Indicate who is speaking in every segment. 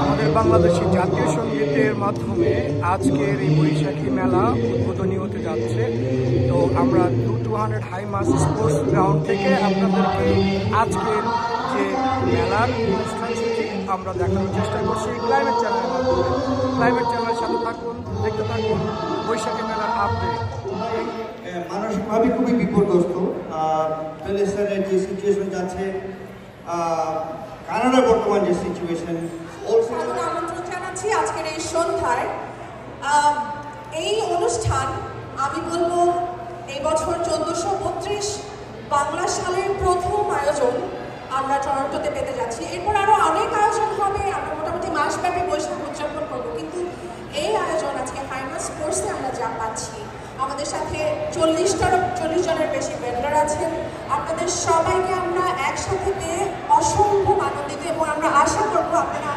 Speaker 1: আমাদের বাংলাদেশি জাতীয় সঙ্গীতের মাধ্যমে আজকের এই বৈশাখী মেলা উদ্বোধনী হতে যাচ্ছে। তো আমরা 200 হাই মাস স্পোর্টস গ্রাউন্ড থেকে আপনাদেরকে আজকের যে মেলার অনুষ্ঠান সূচি আমরা দেখানোর চেষ্টা করছি ক্লাইমেট চ্যানেলের মাধ্যমে। ক্লাইমেট চ্যানেলের সাথে থাকুন, দেখতে থাকুন বৈশাখী মেলার আপডেট।
Speaker 2: মানসিকভাবে খুবই বিপর্যস্ত প্যালেস্টাইনের যে সিচুয়েশন যাচ্ছে, কানাডার বর্তমান যে সিচুয়েশন,
Speaker 3: আমন্ত্রণ জানাচ্ছি আজকের এই সন্ধ্যায়। এই অনুষ্ঠান আমি বলবো এই বছর 1432 বাংলা সালের প্রথম আয়োজন আমরা টরন্টোতে পেতে যাচ্ছি। এরপর আরো অনেক আয়োজন হবে, আমরা মোটামুটি মাসব্যাপী বৈশাখ উদযাপন করবো, কিন্তু এই আয়োজন আজকে হাইমাস স্পোর্টসে আমরা যা পাচ্ছি, আমাদের সাথে 40 জনের বেশি ভেন্ডার আছেন। আপনাদের সবাইকে আমরা একসাথে পেয়ে অসম্ভব আনন্দিত এবং আমরা আশা করবো আপনারা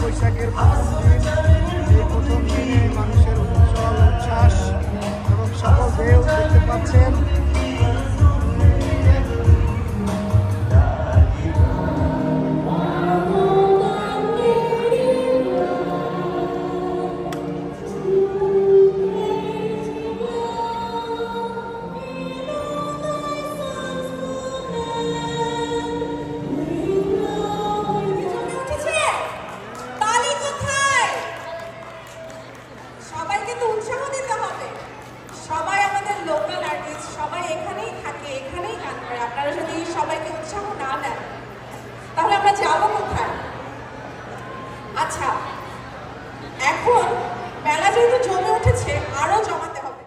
Speaker 1: বৈশাখের এই প্রথম দিনে মানুষের উৎসব উচ্ছ্বাস এবং সকল ঢেউ দেখতে পাচ্ছেন।
Speaker 3: আপনারা যদি সবাইকে উৎসাহ না দেন তাহলে আমরা যাবো কোথায়? আচ্ছা, এখন মেলা যেহেতু জমে উঠেছে, আরো জমাতে হবে।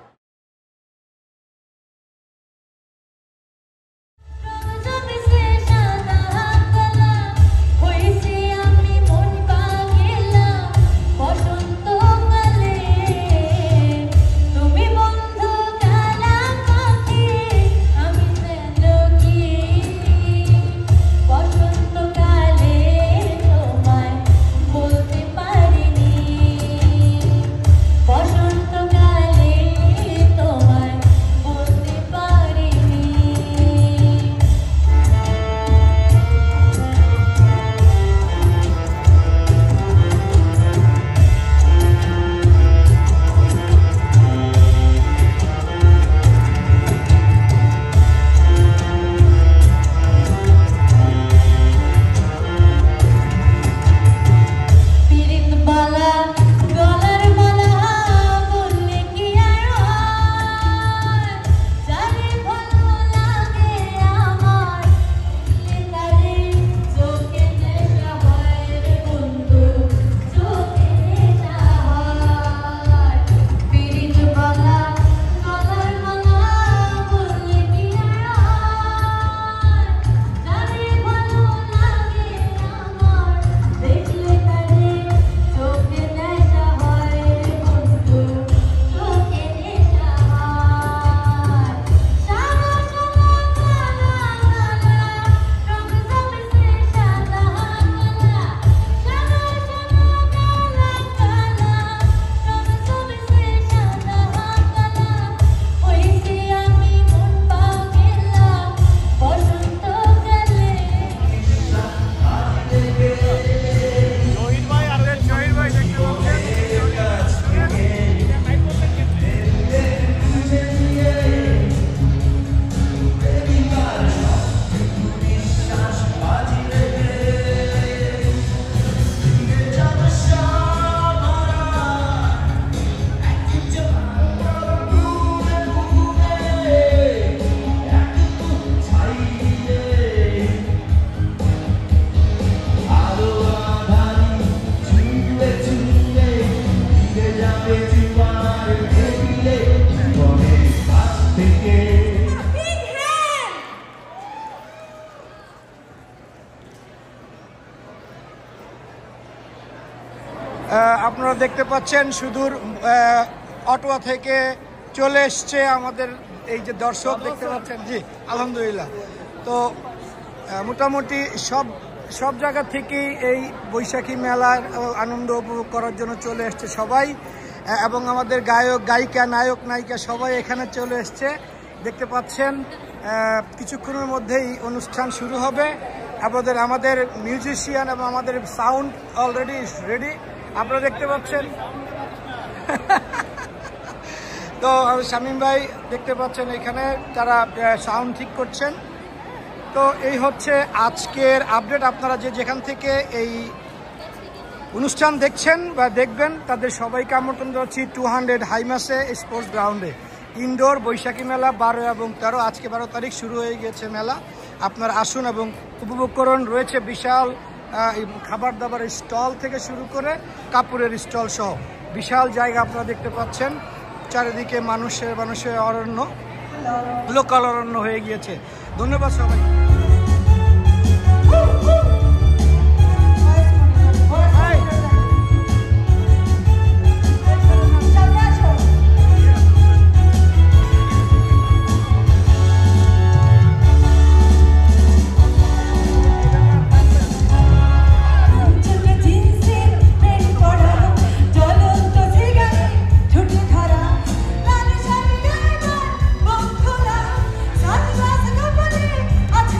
Speaker 4: বসন্তকালে তোমায় বলতে
Speaker 1: আপনারা দেখতে পাচ্ছেন সুদূর অটোয়া থেকে চলে এসছে আমাদের এই যে দর্শক দেখতে পাচ্ছেন। জি আলহামদুলিল্লাহ। তো মোটামুটি সব জায়গা থেকেই এই বৈশাখী মেলার আনন্দ উপভোগ করার জন্য চলে এসছে সবাই, এবং আমাদের গায়ক গায়িকা নায়ক নায়িকা সবাই এখানে চলে এসছে। দেখতে পাচ্ছেন কিছুক্ষণের মধ্যেই অনুষ্ঠান শুরু হবে। আমাদের মিউজিশিয়ান এবং আমাদের সাউন্ড অলরেডি রেডি, আপনারা দেখতে পাচ্ছেন। তো শামীম ভাই দেখতে পাচ্ছেন এখানে তারা সাউন্ড ঠিক করছেন। তো এই হচ্ছে আজকের আপডেট। আপনারা যেখান থেকে এই অনুষ্ঠান দেখছেন বা দেখবেন তাদের সবাইকে আমন্ত্রণ জানাচ্ছি 200 হাইমাসে স্পোর্টস গ্রাউন্ডে ইনডোর বৈশাখী মেলা 12 এবং 13। আজকে 12 তারিখ শুরু হয়ে গেছে মেলা। আপনারা আসুন এবং উপভোগ করুন। রয়েছে বিশাল খাবার দাবারের স্টল থেকে শুরু করে কাপড়ের স্টল সহ বিশাল জায়গা আপনারা দেখতে পাচ্ছেন। চারিদিকে মানুষের অরণ্য, লোকাল অরণ্য হয়ে গিয়েছে। ধন্যবাদ সবাই।
Speaker 4: আছে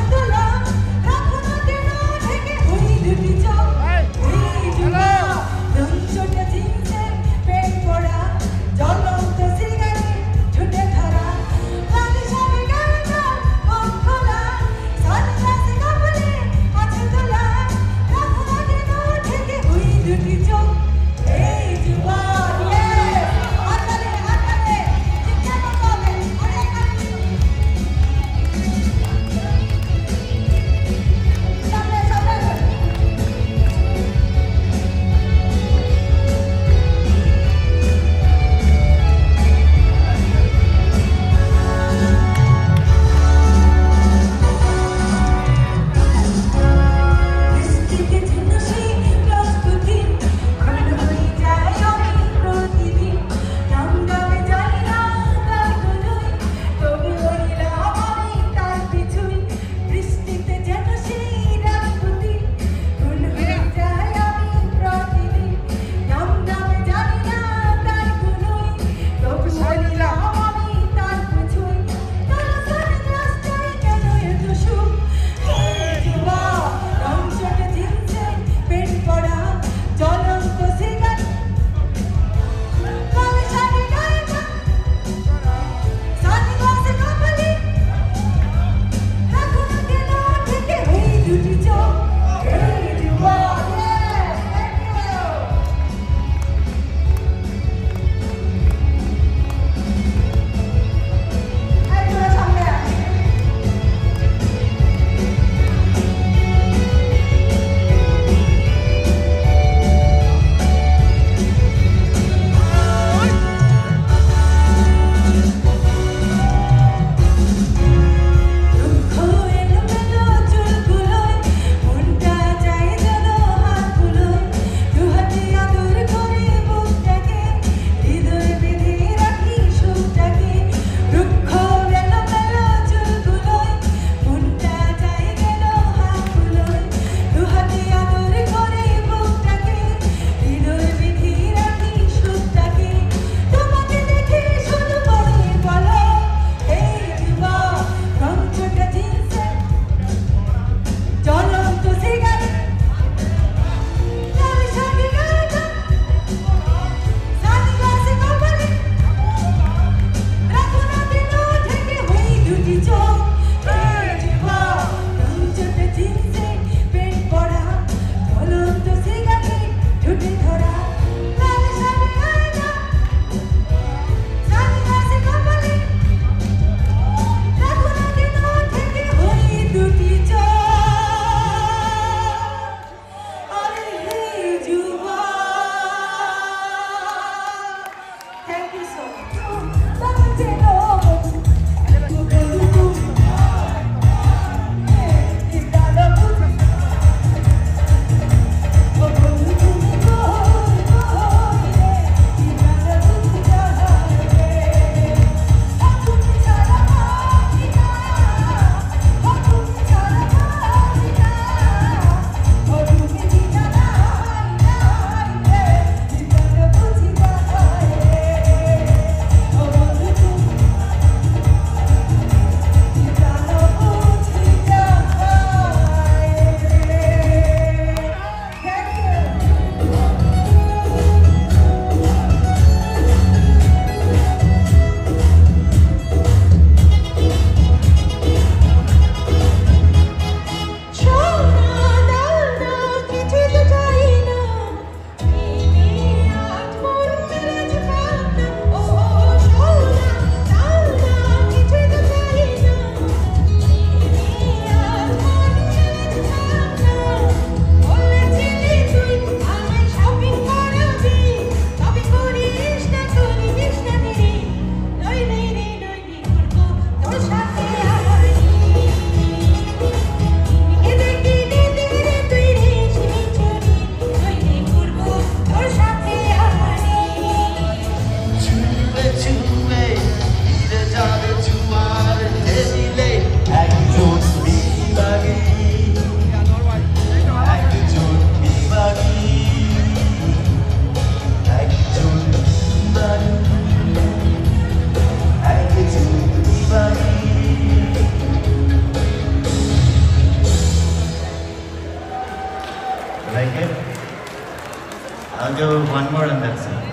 Speaker 4: do one more and that's it.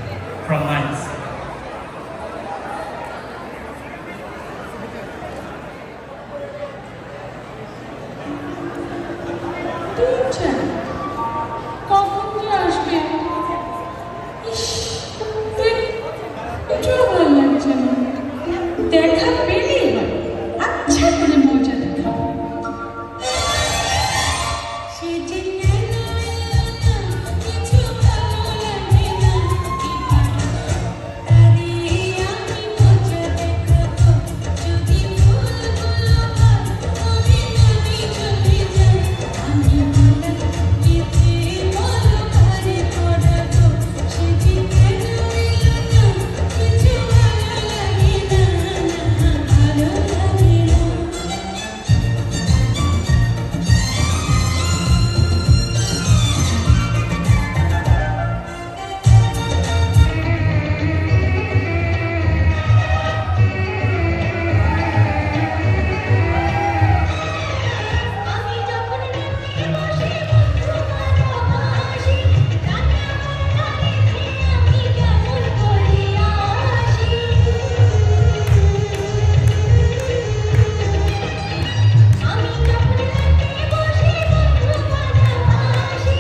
Speaker 5: From Mainz.
Speaker 6: কখন যে আসবে? ইস, একটুও ভালো লাগছে না। দেখা পেলেই হয়, আচ্ছা করে মজা দেখাবো। সে যে কেন কিছু ভালো লাগে না, তারে আমি মজা দেখাবো। যদি ভুলগুলো হয়, মনে মনে চলে যায়। আমি বলা যেতে বলো ঘরে পড়াবো। সে যে কেন এলো না, কিছু ভালো লাগে না, ভালো লাগে না। আমি যখন রাতে বসে বন্ধু ভালোবাসি, রান্না বান্না রেখে আমি কেমন করে আসি। আমি যখন রাতে বসে বন্ধু ভালোবাসি,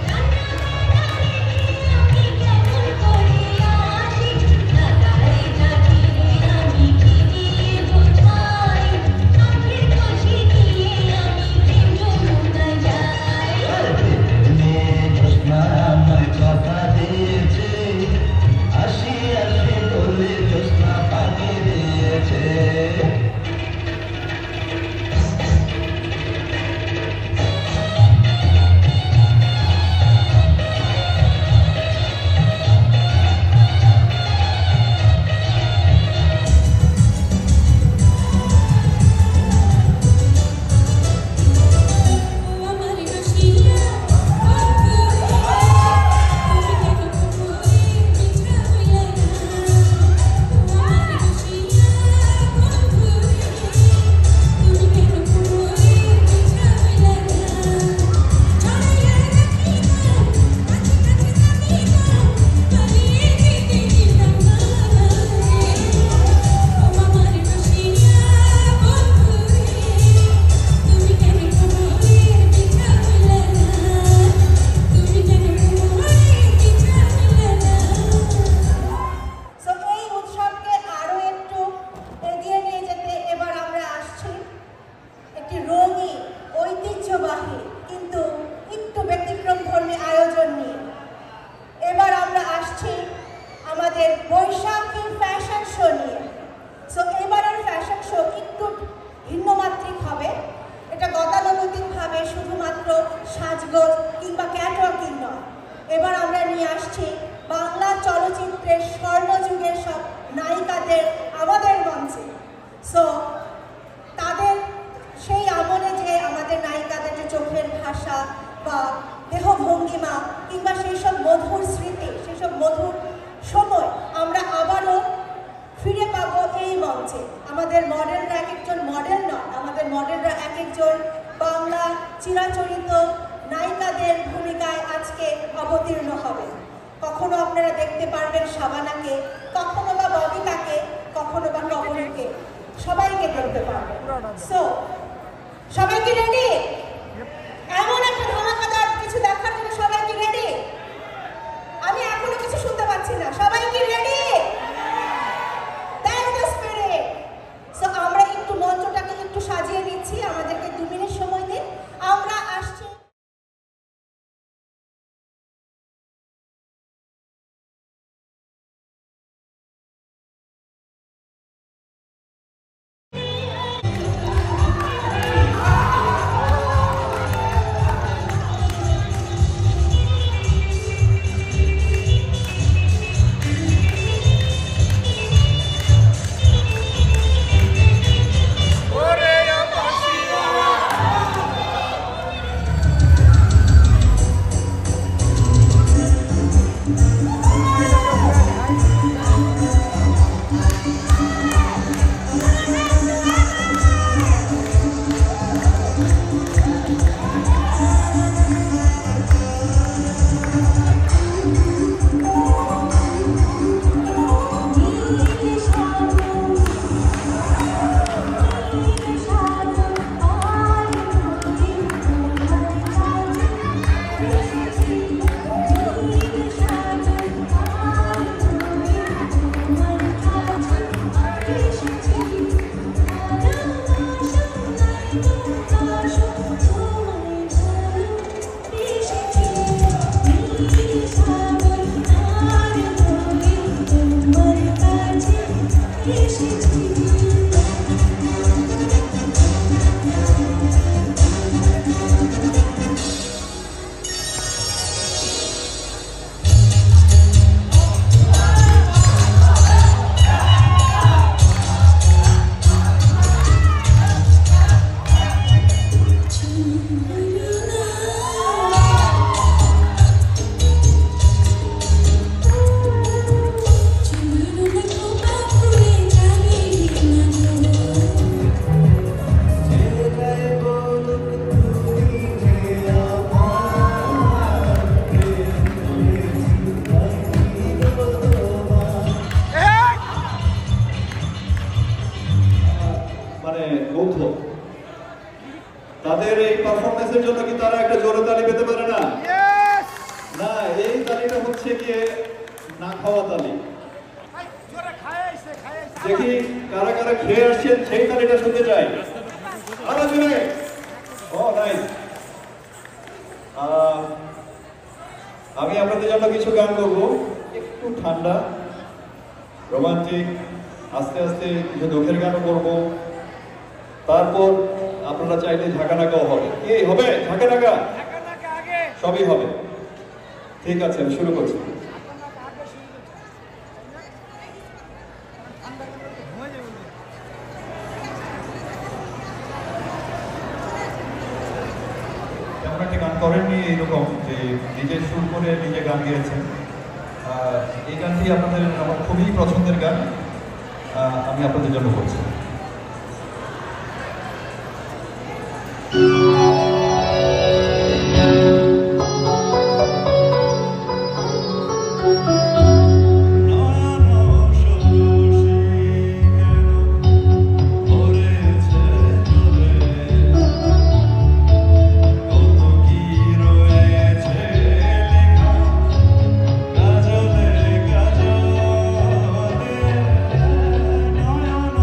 Speaker 6: রান্না বান্না রেখে আমি কেমন করে আসি। দাদারে ডাকিলে আমি কি দিয়ে বোঝাই, চোখের কাশি দিয়ে আমি প্রেম যমুনা যাই।
Speaker 4: কথা দিয়েছে আসি আসি বলে জ্যোৎস্না পাকে দিয়েছে
Speaker 6: আমার রসিয়া তুমি কেন করে মিঠা হইয়া না। আমার রসিয়া তুমি কেন করে মিঠা হইয়া না। ছড়াইয়া রাখি না, কাছে কাছে থাকি না, পালিয়ে যেতে দিতাম না। আমার রসিয়া তুমি কেন করে মিঠা হইলা না, তুমি কেন করে মিঠা হইলা না।
Speaker 3: সো এই উৎসবকে আরো একটু এগিয়ে নিয়ে যেতে এবার আমরা আসছি একটি রঙিন, ঐতিহ্যবাহী কিন্তু একটু ব্যতিক্রম ধর্মী আয়োজন নিয়ে। এবার আমরা আসছি আমাদের বৈশাখী ফ্যাশন শো নিয়ে। সো এবারের ফ্যাশন শো একটু ভিন্নমাত্রিক হবে। এটা গতানুগতিকভাবে শুধুমাত্র সাজগোজ কিংবা ক্যাটওয়াকিং নয়। এবার আমরা নিয়ে আসছি বাংলা চলচ্চিত্রের স্বর্ণযুগের সব নায়িকাদের আমাদের মঞ্চে। সো তাদের সেই আমলে যে আমাদের নায়িকাদের যে চোখের ভাষা বা দেহভঙ্গিমা কিংবা সেই সব মধুর স্মৃতি, সেই সব মধুর সময় আমরা আবারও ফিরে পাবো এই মঞ্চে। আমাদের মডেলরা এক একজন মডেল নয়, আমাদের মডেলরা এক একজন বাংলা চিরাচরিত নায়িকাদের ভূমিকায় আজকে অবতীর্ণ হবে। কখনো আপনারা দেখতে পারবেন শাবানাকে, কখনো বা ববিতাকে, কখনো বা কমলকে, সবাইকে দেখতে পারবেন। সো সবাই কি রেডি? এমন একটা ধামাকাদার কিছু দেখার জন্য সবাই কি রেডি? আমি এখনো কিছু শুনতে পাচ্ছি না। সবাই কি ready? That's the spirit. So আমরা একটু মঞ্চটাকে একটু সাজিয়ে নিচ্ছি, আমাদেরকে 2 মিনিট সময় দিন, আমরা আসছি।
Speaker 5: মানে মুগ্ধ তাদের এই পারফরমেন্সের জন্য কি তারা একটা জোরে তালি পেতে পারে না? না, এই তালিটা হচ্ছে গিয়ে না খাওয়া তালি। দেখি কারা কারা খেয়ে আসছেন সেই তালিটা শুনতে চাই। আরো জোরে। ও নাইস। আমি আপনাদের জন্য কিছু গান করব, একটু ঠান্ডা রোমান্টিক, আস্তে আস্তে কিছু দুঃখের গানও করবো। তারপর আপনারা চাইলে ঝাঁকানাকাও হবে। কি হবে? ঝাঁকানাকা সবই হবে। ঠিক আছে, আমি শুরু করছি। তেমন একটা গান করেননি এইরকম যে নিজে সুর করে নিজে গান গিয়েছেন। এই গানটি আপনাদের আমার খুবই পছন্দের গান, আমি আপনাদের জন্য করছি।
Speaker 4: কাজলে কাজলে নয়ন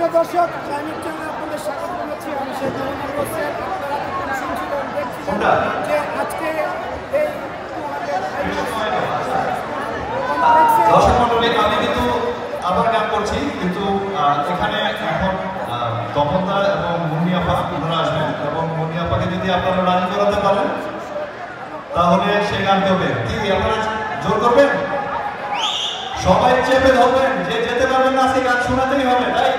Speaker 1: সুপ্রিয় দর্শক, ক্লাইমেট চ্যানেলে আপনাদের স্বাগত জানাচ্ছি। আমি শেখ মোহাম্মদ হোসেন। আপনারা কিন্তু শুনছিলেন, দেখছিলেন যে আজকে এই
Speaker 5: দর্শক মন্ডলী, আমি কিন্তু আবার গান করছি, কিন্তু এখানে এখন তপনদা এবং মুন্নিয়াপা ওনারা আসবেন, এবং মুন্নিয়াপাকে যদি আপনারা রাজি করাতে পারেন তাহলে সে গান করবে। কি আপনারা জোর করবেন? সবাই চেপে ধরবেন, যে যেতে পারবেন না সেই গান শোনাতেই হবে, তাই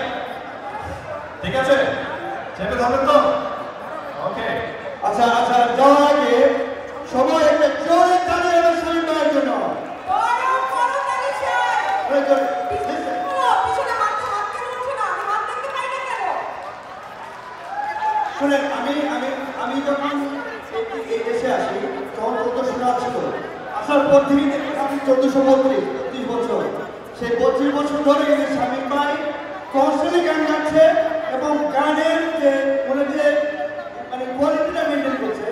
Speaker 5: ঠিক আছে? চেপে ধরবেন তো? ওকে।
Speaker 2: আচ্ছা আচ্ছা, যাওয়ার আগে সবাই একটা জোরে তালি হবে শামীম ভাইয়ের জন্য। Very good. Listen. শুনেন, আমি যখন এই দেশে আসি তখন 1400 ছিল। আসার পর থেকে দেখি আমি 1432 বছর। সেই 32 বছর ধরে এই শামীম ভাই কনস্ট্যান্টলি গান গাচ্ছে এবং গানের যে মানে কোয়ালিটিটা মেনটেন করছে,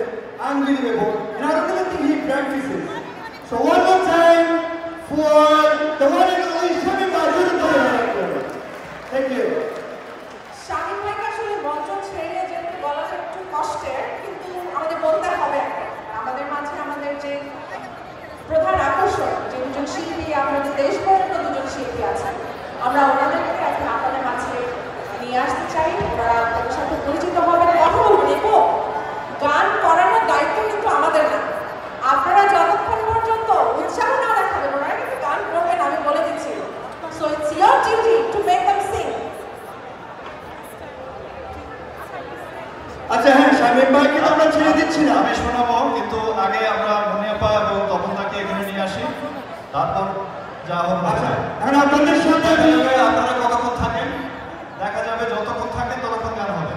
Speaker 2: unbelievable. And I don't even think he practices. So one more time for the one and only Shamim ভাই. Thank you.
Speaker 3: শামীম ভাইকে আসলে মঞ্চ ছেড়ে যেতে বলাটা একটু কষ্টের, কিন্তু আমাদের বলতে হবে। আমাদের মাঝে আমাদের যে প্রধান আকর্ষণ, যে দুজন শিল্পী, আমাদের দেশবরেণ্য দুজন শিল্পী আছেন, আমরা ওনাদেরকে এখন আপনাদের মাঝে নিয়ে আসতে চাই। ওনারা আপনাদের সাথে পরিচিত হবেন, কথা বলবেন। এবং গান করানোর দায়িত্ব কিন্তু আমাদের না। আপনারা যতক্ষণ পর্যন্ত উৎসাহ না দেখাবেন, ওনারা কিন্তু গান করবেন, আমি বলে দিচ্ছি। So it's your duty to make them sing.
Speaker 2: আচ্ছা হ্যাঁ, শামীম ভাইকে তো আমরা ছেড়ে দিচ্ছি না।
Speaker 5: আমি শোনাবো, কিন্তু আগে আমরা মুন্নিয়াপা এবং তপনদাকে এখানে নিয়ে আসি, তারপর যা হবে।
Speaker 2: আচ্ছা, এখন আপনাদের সাথে
Speaker 5: আপনারা কতক্ষণ থাকেন দেখা যাবে, যতক্ষণ থাকেন ততক্ষণ গান হবে।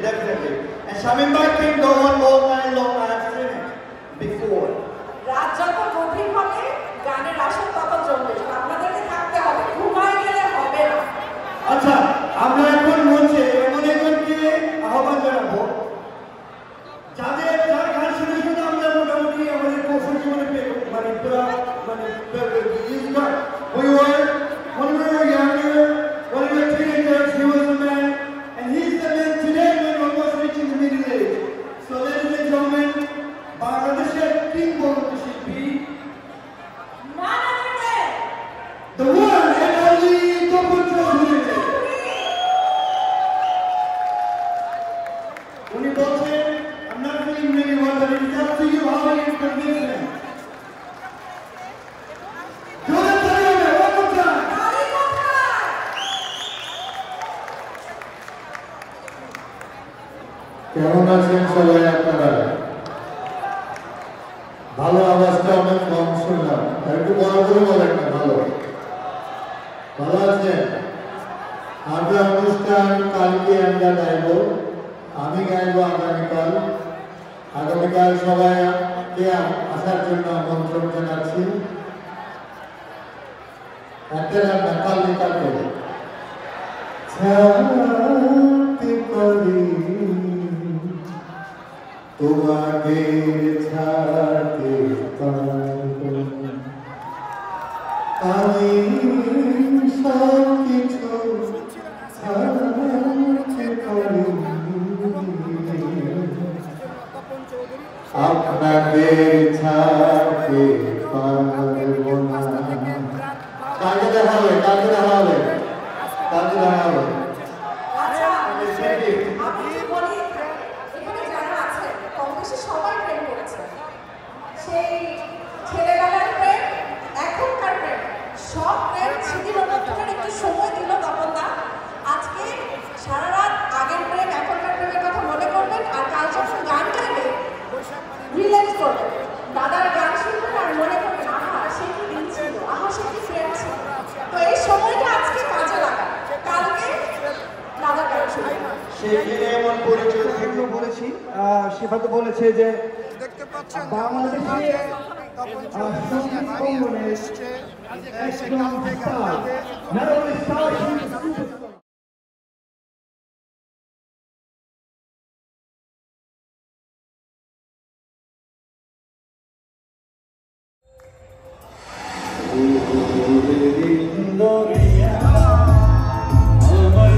Speaker 2: definitely. And শামীম ভাই can go on all night long. I have seen it before.
Speaker 3: রাত যত গভীর হবে, গানের আসর তত জমবে। আপনাদেরকে থাকতে হবে, ঘুমায় গেলে হবে না।
Speaker 2: আচ্ছা, আমরা এখন মঞ্চে এমন একজনকে আহ্বান জানাবো যার গান শুনে শুনে আমরা মোটামুটি আমাদের কৌশল জীবনে মানে we were when we were younger, when we were teenagers, he was the man, and he's the man today when we're almost reaching the middle age. So ladies and gentlemen, Bangladesh's কিংবদন্তি শিল্পী, the one and only Tapan Chowdhury. উনি বলছেন, I'm not feeling really well, but it's up to you how you convince him. জোরে তালি হবে, one more time.
Speaker 7: কেমন আছেন সবাই আপনারা? ভালো, আওয়াজটা অনেক কম শুনলাম, একটু বড় করে বলেন না। ভালো আছেন? আমরা অনুষ্ঠান কালকে আমরা গাইব, আমি গাইব আগামীকাল। আগামীকাল সবাইকে আসার জন্য আমন্ত্রণ জানাচ্ছি। একটা গান কাল করে ছাড়তে পারি তোমাকে, ছাড়তে পারবো আমি সব কিছু ছাড়তে পারি, আপনাকে ছাড়তে পারবো না। কাকে দেখা হবে? কাকে দেখা হবে? কাকে দেখা হবে?
Speaker 3: আচ্ছা, আমি যদি বলি, এখানে যারা আছে কম বেশি সবাই প্রেম করেছে। সেই ছেলেবেলার প্রেম, এখনকার প্রেম, সব প্রেম স্মৃতিরোধনের একটু সময় দিল তপনদা। আজকে সারা রাত আগের প্রেম, এখনকার প্রেমের কথা মনে করবেন, আর কাল যখন গান গাইবে রিল্যাক্স করবেন। দাদার গান শুনবেন আর মনে করবেন, আহা সে কি দিন ছিল, আহা সে কি ফ্রেন্ড ছিল। তো এই সময়টা আজকে কাজে লাগা, কালকে দাদার গান শুনবেন।
Speaker 2: সেই দিনে এমন পরিচয় থেকেও বলেছি, শিফাত বলেছে যে
Speaker 1: দেখতে পাচ্ছেন
Speaker 2: বাংলাদেশে not only stars, she's a superstar.
Speaker 5: দরিয়া আমায়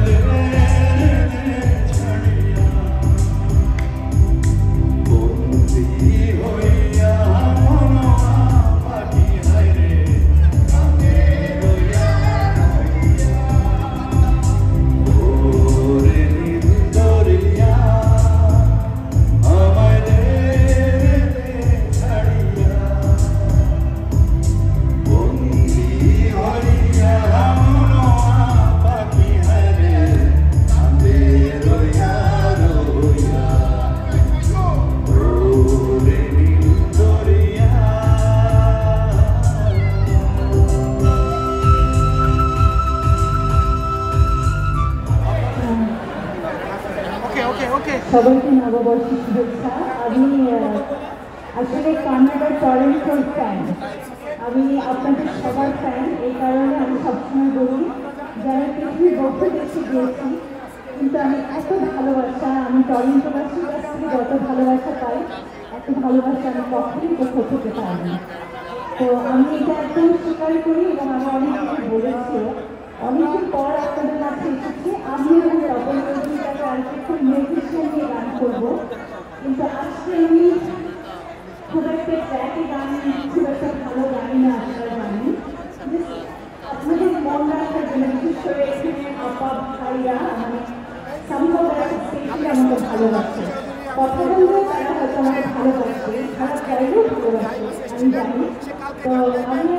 Speaker 8: সবাইকে নববর্ষের শুভেচ্ছা। আমি আসলে কানাডার টরন্টোর ফ্যান, আমি আপনাদের সবার ফ্যান। এই কারণে আমি সবসময় বলি যারা পৃথিবীর বহু দেশে গিয়েছি, কিন্তু আমি এত ভালোবাসা, আমি টরন্টোবাসীর কাছ থেকে যত ভালোবাসা পাই, এত ভালোবাসা আমি কখনোই কোথাও থেকে পাইনি। তো আমি এটা একদম স্বীকার করি এবং আমি অনেক কিছু বলেছি। অনেকদিন পর আপনাদের মাঝে এসেছি, আমি এবং তপন রঞ্জিতাকে আর কিছু মিউজিশিয়ান নিয়ে গান করবো, কিন্তু আজকে আমি খুব একটা ট্র্যাকে গান, খুব একটা ভালো গানই না আপনারা জানি। আপনাদের মন রাখার জন্য, বিশেষ করে এখানে আপা ভাইরা মানে সম্ভব স্পেশালি আমাকে ভালোবাসে, কথা বললেও তারা হয়তো আমাকে ভালোবাসে, খারাপ চাইলেও ভালোবাসে, আমি জানি। তো আমি